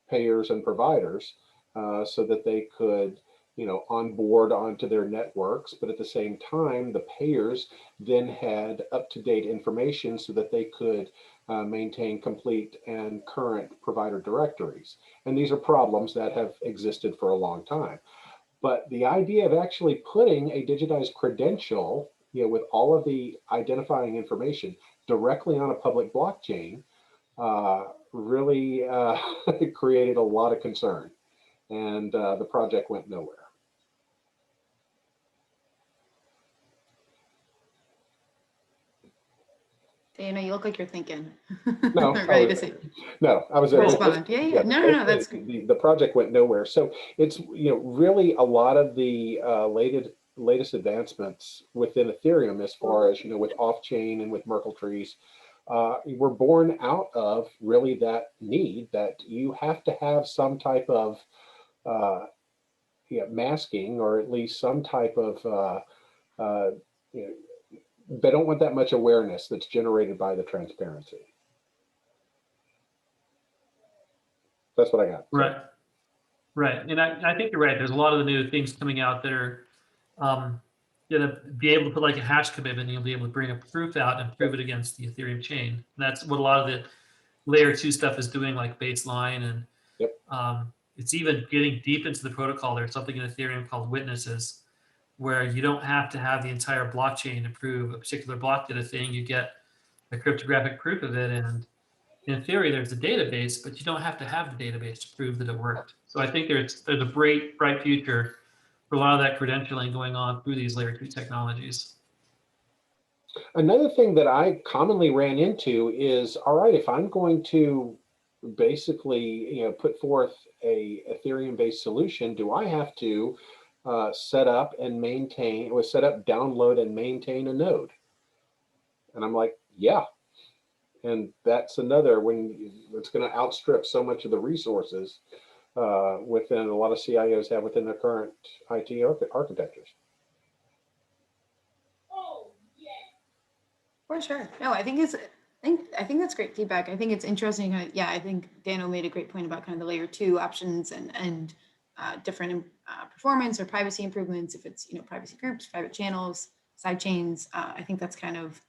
payers and providers, so that they could, you know, onboard onto their networks, but at the same time, the payers then had up-to-date information so that they could maintain complete and current provider directories. And these are problems that have existed for a long time. But the idea of actually putting a digitized credential, you know, with all of the identifying information directly on a public blockchain really created a lot of concern, and the project went nowhere. Dana, you look like you're thinking. No, ready to say. No, I was respond. Yeah. No, that's great. The project went nowhere. So it's, you know, really a lot of the latest advancements within Ethereum, as far as, with off-chain and with Merkle trees, were born out of really that need that you have to have some type of masking, or at least some type of they don't want that much awareness that's generated by the transparency. That's what I got. Right. Right. And I think you're right. There's a lot of the new things coming out that are going to be able to put like a hash commitment, and you'll be able to bring a proof out and prove it against the Ethereum chain. And that's what a lot of the layer 2 stuff is doing, like baseline. And it's even getting deep into the protocol. There's something in Ethereum called witnesses, where you don't have to have the entire blockchain to prove a particular block did a thing. You get a cryptographic proof of it. And in theory, there's a database, but you don't have to have the database to prove that it worked. So I think there's a bright future for a lot of that credentialing going on through these layer 2 technologies. Another thing that I commonly ran into is, all right, if I'm going to basically, put forth a Ethereum-based solution, do I have to set up, download, and maintain a node? And I'm like, yeah. And that's another, it's going to outstrip so much of the resources within a lot of CIOs have within their current IT architectures. For sure. No, I think that's great feedback. I think it's interesting. I think Dano made a great point about kind of the layer 2 options and different performance or privacy improvements. If it's privacy groups, private channels, side chains, I think that's kind of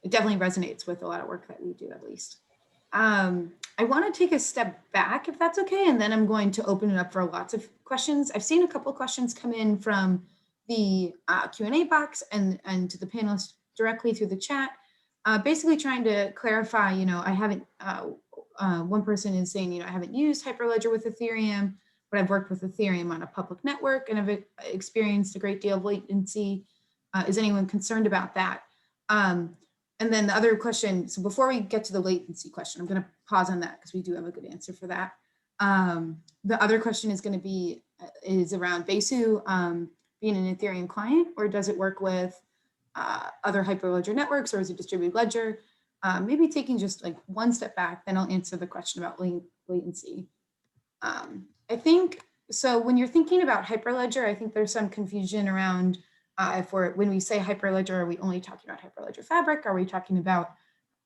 it definitely resonates with a lot of work that we do, at least. I want to take a step back, if that's okay, and then I'm going to open it up for lots of questions. I've seen a couple of questions come in from the Q&A box and to the panelists directly through the chat, basically trying to clarify, I haven't, one person is saying, I haven't used Hyperledger with Ethereum, but I've worked with Ethereum on a public network and have experienced a great deal of latency. Is anyone concerned about that? And then the other question, so before we get to the latency question, I'm going to pause on that because we do have a good answer for that. The other question is going to be, is around Besu being an Ethereum client, or does it work with other Hyperledger networks, or is it distributed ledger? Maybe taking just like one step back, then I'll answer the question about latency. I think, so when you're thinking about Hyperledger, I think there's some confusion around when we say Hyperledger, are we only talking about Hyperledger Fabric? Are we talking about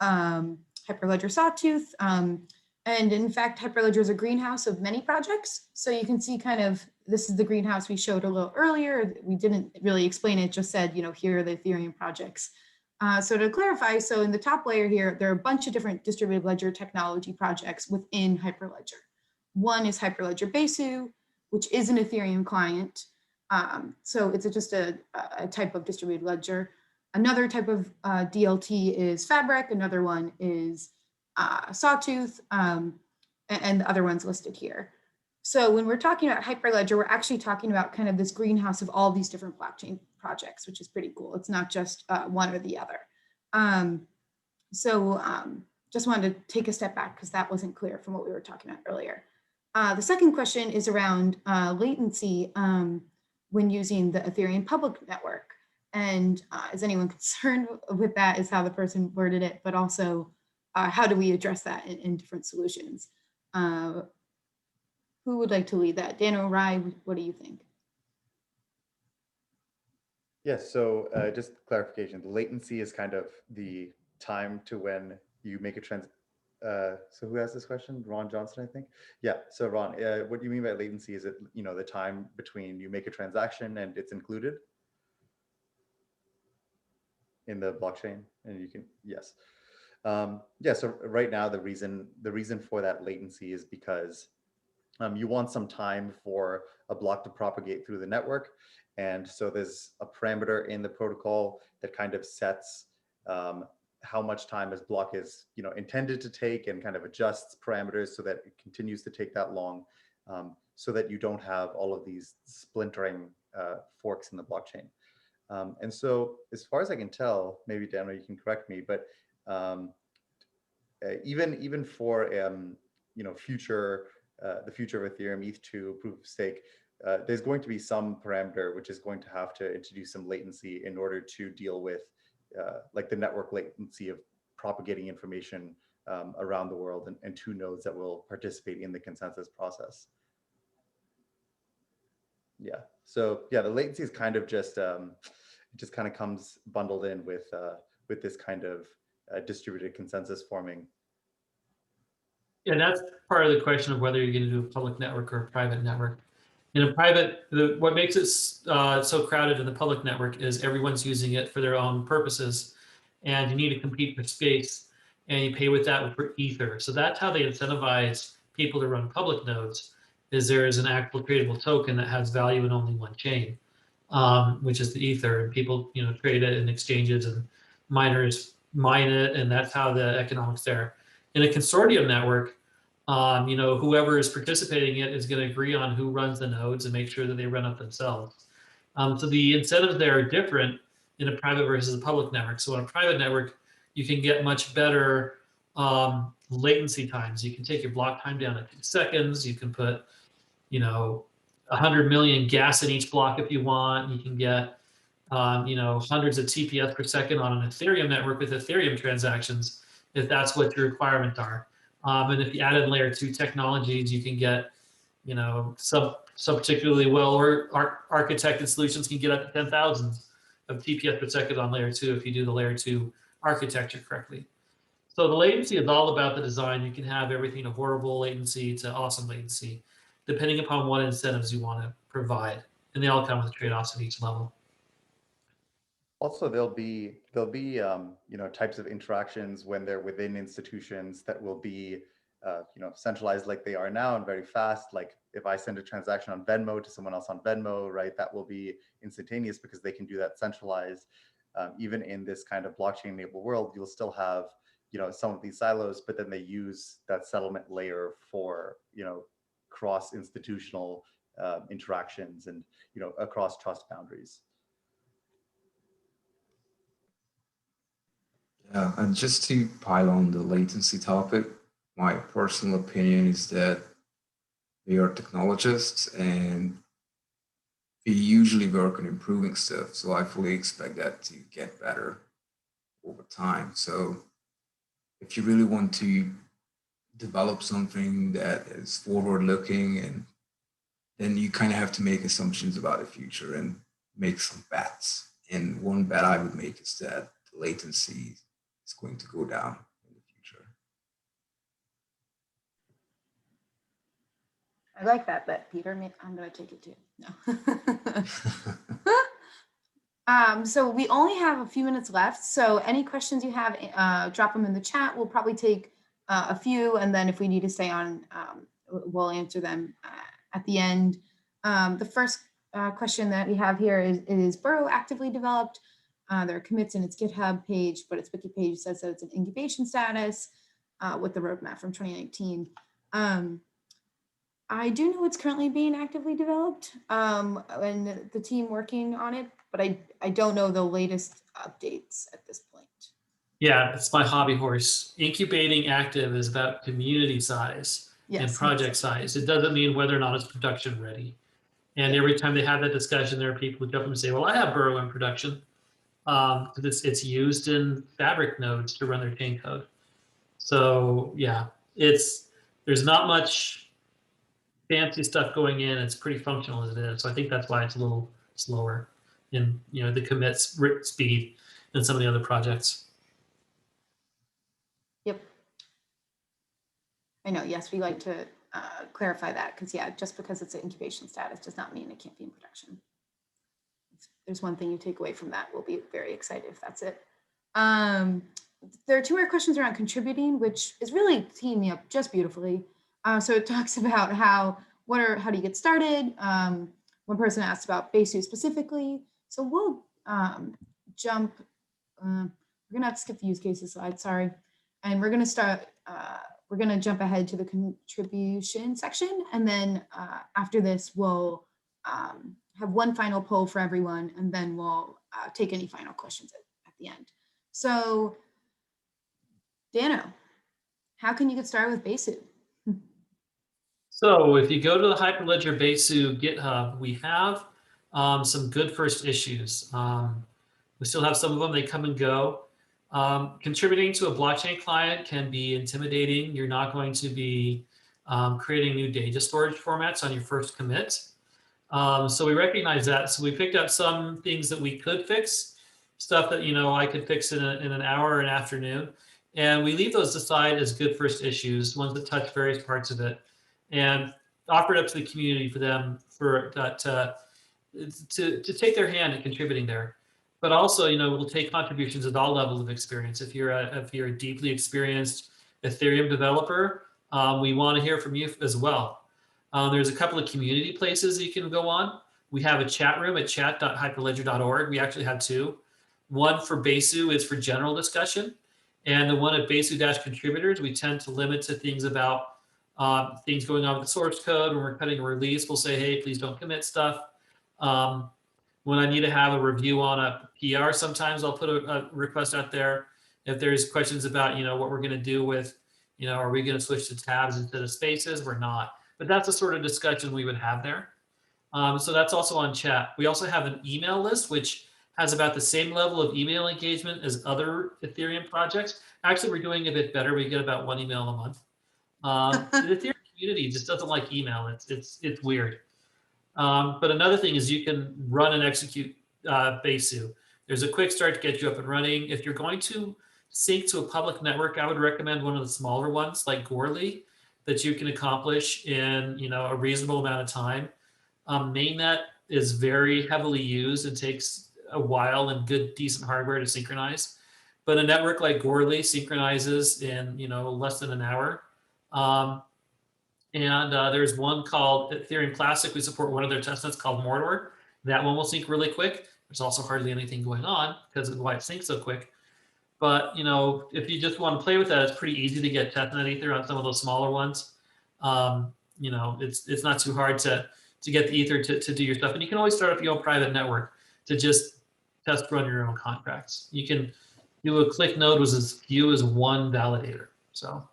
Hyperledger Sawtooth? And in fact, Hyperledger is a greenhouse of many projects. So you can see kind of, this is the greenhouse we showed a little earlier. We didn't really explain it, just said, here are the Ethereum projects. So to clarify, so in the top layer here, there are a bunch of different distributed ledger technology projects within Hyperledger. One is Hyperledger Besu, which is an Ethereum client. So it's just a type of distributed ledger. Another type of DLT is Fabric. Another one is Sawtooth, and the other ones listed here. So when we're talking about Hyperledger, we're actually talking about kind of this greenhouse of all these different blockchain projects, which is pretty cool. It's not just one or the other. Just wanted to take a step back because that wasn't clear from what we were talking about earlier. The second question is around latency when using the Ethereum public network. And is anyone concerned with that, is how the person worded it, but also how do we address that in different solutions? Who would like to lead that? Dan or Rai, what do you think? Yes, so just clarification, the latency is kind of the time to when you make a so who asked this question? Ron Johnson, I think. Yeah, so Ron, what do you mean by latency? Is it, the time between you make a transaction and it's included in the blockchain? And you can, yes. Yeah, so right now the reason for that latency is because you want some time for a block to propagate through the network. And so there's a parameter in the protocol that kind of sets how much time this block is intended to take, and kind of adjusts parameters so that it continues to take that long, so that you don't have all of these splintering forks in the blockchain. And so as far as I can tell, maybe Daniel, you can correct me, but even for the future of Ethereum ETH2 proof of stake, there's going to be some parameter which is going to have to introduce some latency in order to deal with like the network latency of propagating information around the world and two nodes that will participate in the consensus process. Yeah, so yeah, the latency is kind of just, it just kind of comes bundled in with this kind of distributed consensus forming. And that's part of the question of whether you're going to do a public network or a private network. In a private, what makes it so crowded in the public network is everyone's using it for their own purposes, and you need to compete for space, and you pay with that for ether. So that's how they incentivize people to run public nodes, is there is an actual tradable token that has value in only one chain, which is the ether, and people trade it in exchanges, and miners mine it, and that's how the economics there. In a consortium network, whoever is participating in it is going to agree on who runs the nodes and make sure that they run it themselves. So the incentives there are different in a private versus a public network. So on a private network, you can get much better latency times. You can take your block time down to 2 seconds. You can put, 100 million gas in each block if you want. You can get, hundreds of TPS per second on an Ethereum network with Ethereum transactions, if that's what your requirements are. And if you add in layer 2 technologies, you can get, some particularly well architected solutions can get up to 10,000 of TPS per second on layer 2 if you do the layer 2 architecture correctly. So the latency is all about the design. You can have everything from horrible latency to awesome latency, depending upon what incentives you want to provide. And they all come with trade-offs at each level. Also, there'll be types of interactions when they're within institutions that will be centralized like they are now and very fast. Like if I send a transaction on Venmo to someone else on Venmo, right, that will be instantaneous because they can do that centralized. Even in this kind of blockchain-enabled world, you'll still have some of these silos, but then they use that settlement layer for cross-institutional interactions and across trust boundaries. Yeah, and just to pile on the latency topic, my personal opinion is that we are technologists and we usually work on improving stuff. So I fully expect that to get better over time. So if you really want to develop something that is forward looking, and then you kind of have to make assumptions about the future and make some bets. And one bet I would make is that the latency is going to go down in the future. I like that bet, Peter. I'm going to take it too. No. So we only have a few minutes left. So any questions you have, drop them in the chat. We'll probably take a few, and then if we need to stay on, we'll answer them at the end. The first question that we have here is Burrow actively developed? There are commits in its GitHub page, but its wiki page says that it's an incubation status with the roadmap from 2019. I do know it's currently being actively developed and the team working on it, but I don't know the latest updates at this point. Yeah, it's my hobby horse. Incubating active is about community size and project size. It doesn't mean whether or not it's production ready. And every time they have that discussion, there are people who jump up and say, well, I have Burrow in production. It's used in Fabric nodes to run their chain code. So yeah, there's not much fancy stuff going in. It's pretty functional as it is. So I think that's why it's a little slower in the commit speed than some of the other projects. Yep. I know. Yes, we like to clarify that because just because it's an incubation status does not mean it can't be in production. If there's one thing you take away from that, we'll be very excited if that's it. There are 2 more questions around contributing, which is really teeing me up just beautifully. So it talks about how do you get started? One person asked about Besu specifically. So we'll jump. We're gonna have to skip the use cases slide. Sorry, and we're gonna start. We're gonna jump ahead to the contribution section, and then after this, we'll have one final poll for everyone, and then we'll take any final questions at the end. So, Dano, how can you get started with Besu? So if you go to the Hyperledger Besu GitHub, we have some good first issues. We still have some of them, they come and go. Contributing to a blockchain client can be intimidating. You're not going to be creating new data storage formats on your first commit. So we recognize that. So we picked up some things that we could fix, stuff that, you know, I could fix in an hour or an afternoon. And we leave those aside as good first issues, ones that touch various parts of it, and offer it up to the community for them for that to take their hand in contributing there. But also, you know, we'll take contributions at all levels of experience. If you're a deeply experienced Ethereum developer, we want to hear from you as well. There's a couple of community places that you can go on. We have a chat room at chat.hyperledger.org. We actually have two. One for Besu is for general discussion, and the one at Besu-contributors, we tend to limit to things about things going on with the source code. When we're cutting a release, we'll say, hey, please don't commit stuff. When I need to have a review on a PR, sometimes I'll put a request out there. If there's questions about, you know, what we're going to do with, you know, are we going to switch to tabs instead of spaces? We're not. But that's the sort of discussion we would have there. So that's also on chat. We also have an email list, which has about the same level of email engagement as other Ethereum projects. Actually, we're doing a bit better. We get about 1 email a month. The Ethereum community just doesn't like email. It's weird. But another thing is you can run and execute Besu. There's a quick start to get you up and running. If you're going to sync to a public network, I would recommend one of the smaller ones like Goerli that you can accomplish in, you know, a reasonable amount of time. Mainnet is very heavily used and takes a while and good, decent hardware to synchronize. But a network like Goerli synchronizes in, you know, less than an hour. There's one called Ethereum Classic. We support one of their testnets called Mordor. That one will sync really quick. There's also hardly anything going on because of why it syncs so quick. But, you know, if you just want to play with that, it's pretty easy to get testnet ether on some of those smaller ones. You know, it's not too hard to get the ether to do your stuff. And you can always start up your own private network to just test run your own contracts. You can do a click node with as few as one validator. So.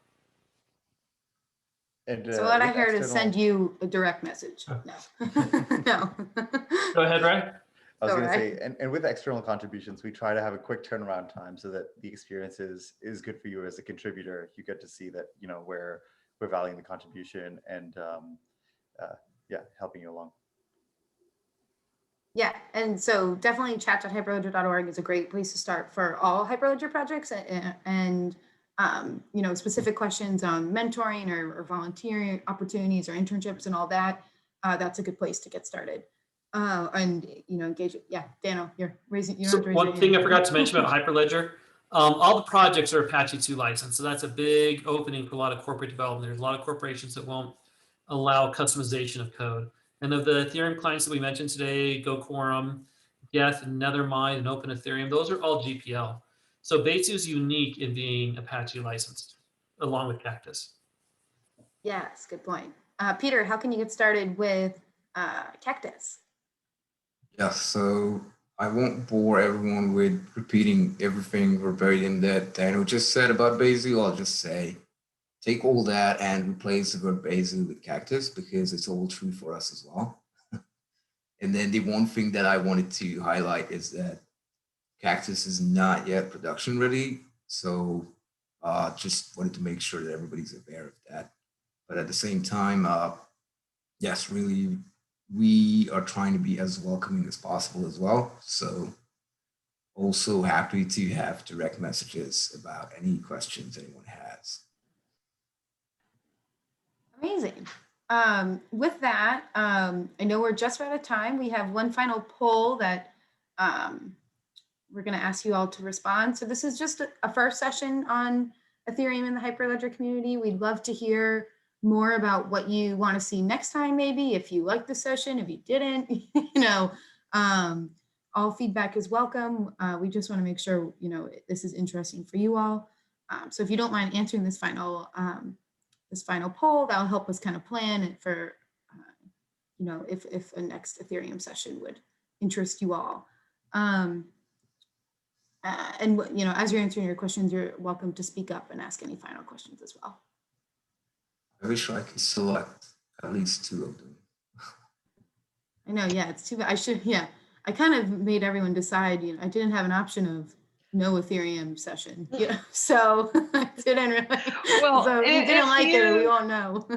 And, So what I heard is send you a direct message. No. No. Go ahead, Ray. I was going to say, and with external contributions, we try to have a quick turnaround time so that the experience is good for you as a contributor. You get to see that, you know, we're valuing the contribution and yeah, helping you along. Yeah, and so definitely chat.hyperledger.org is a great place to start for all Hyperledger projects and you know, specific questions on mentoring or volunteering opportunities or internships and all that. That's a good place to get started. And, you know, engage. Yeah, Dano, you're raising. So one thing I forgot to mention about Hyperledger, all the projects are Apache 2 licensed. So that's a big opening for a lot of corporate development. There's a lot of corporations that won't allow customization of code. And of the Ethereum clients that we mentioned today, GoQuorum, Geth, Nethermind, and Open Ethereum, those are all GPL. So Besu is unique in being Apache licensed, along with Cactus. Yes, good point. Peter, how can you get started with Cactus? Yeah, so I won't bore everyone with repeating everything verbatim that Daniel just said about Besu. I'll just say, take all that and replace the word Besu with Cactus because it's all true for us as well. And then the one thing that I wanted to highlight is that Cactus is not yet production ready. So just wanted to make sure that everybody's aware of that. But at the same time, yes, really, we are trying to be as welcoming as possible as well. So also happy to have direct messages about any questions anyone has. Amazing. With that, I know we're just out of time. We have one final poll that we're going to ask you all to respond. So this is just a first session on Ethereum and the Hyperledger community. We'd love to hear more about what you want to see next time, maybe if you liked the session, if you didn't, you know, all feedback is welcome. We just want to make sure, you know, this is interesting for you all. So if you don't mind answering this final poll, that'll help us kind of plan it for, you know, if a next Ethereum session would interest you all. And, you know, as you're answering your questions, you're welcome to speak up and ask any final questions as well. I wish I could select at least 2 of them. I know, yeah, it's too bad. I kind of made everyone decide, I didn't have an option of no Ethereum session, so I didn't really. Well, so if you didn't like it, we won't know.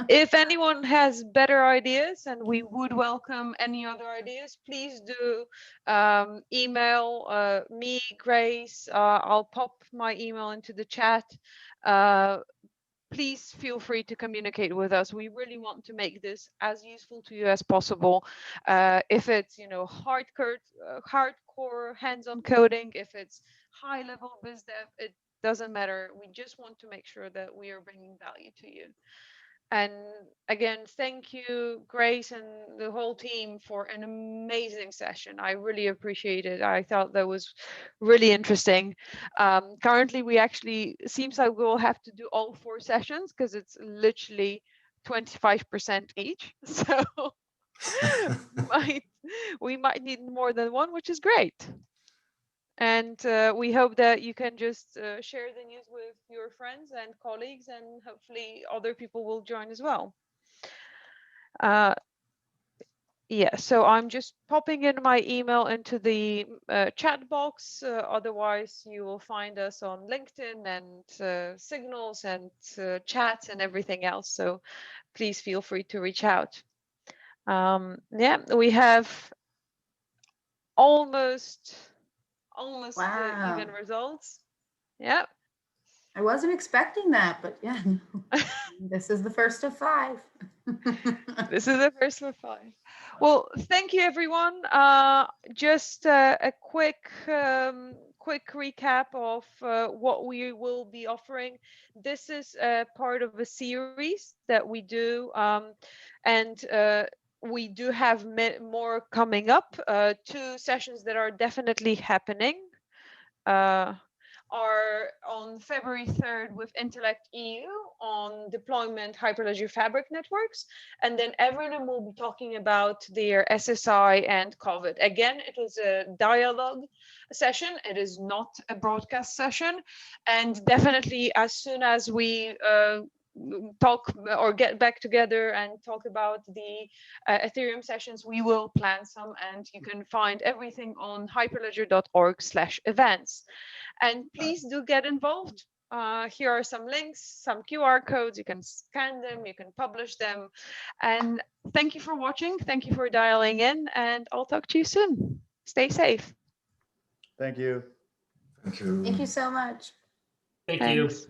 If anyone has better ideas, and we would welcome any other ideas, please do email me, Grace. I'll pop my email into the chat. Please feel free to communicate with us. We really want to make this as useful to you as possible. If it's hardcore hands-on coding, if it's high-level biz dev, it doesn't matter. We just want to make sure that we are bringing value to you. And again, thank you, Grace, and the whole team for an amazing session. I really appreciate it. I thought that was really interesting. Currently, we actually, seems like we'll have to do all 4 sessions because it's literally 25% each. So we might need more than one, which is great. And we hope that you can just share the news with your friends and colleagues, and hopefully other people will join as well. Yeah, so I'm just popping in my email into the chat box. Otherwise, you will find us on LinkedIn and Signals and chats and everything else. So please feel free to reach out. Yeah, we have almost the even results. Yeah. I wasn't expecting that, but yeah, this is the first of 5. This is the first of 5. Well, thank you, everyone. Just a quick recap of what we will be offering. This is part of a series that we do, and we do have more coming up. 2 sessions that are definitely happening are on February 3rd with Intellect EU on deployment Hyperledger Fabric networks. And then everyone will be talking about their SSI and COVID. Again, it was a dialogue session. It is not a broadcast session. And definitely as soon as we talk or get back together and talk about the Ethereum sessions, we will plan some, and you can find everything on hyperledger.org/events. And please do get involved. Here are some links, some QR codes. You can scan them, you can publish them. And thank you for watching. Thank you for dialing in, and I'll talk to you soon. Stay safe. Thank you. Thank you. Thank you so much. Thank you. Thanks.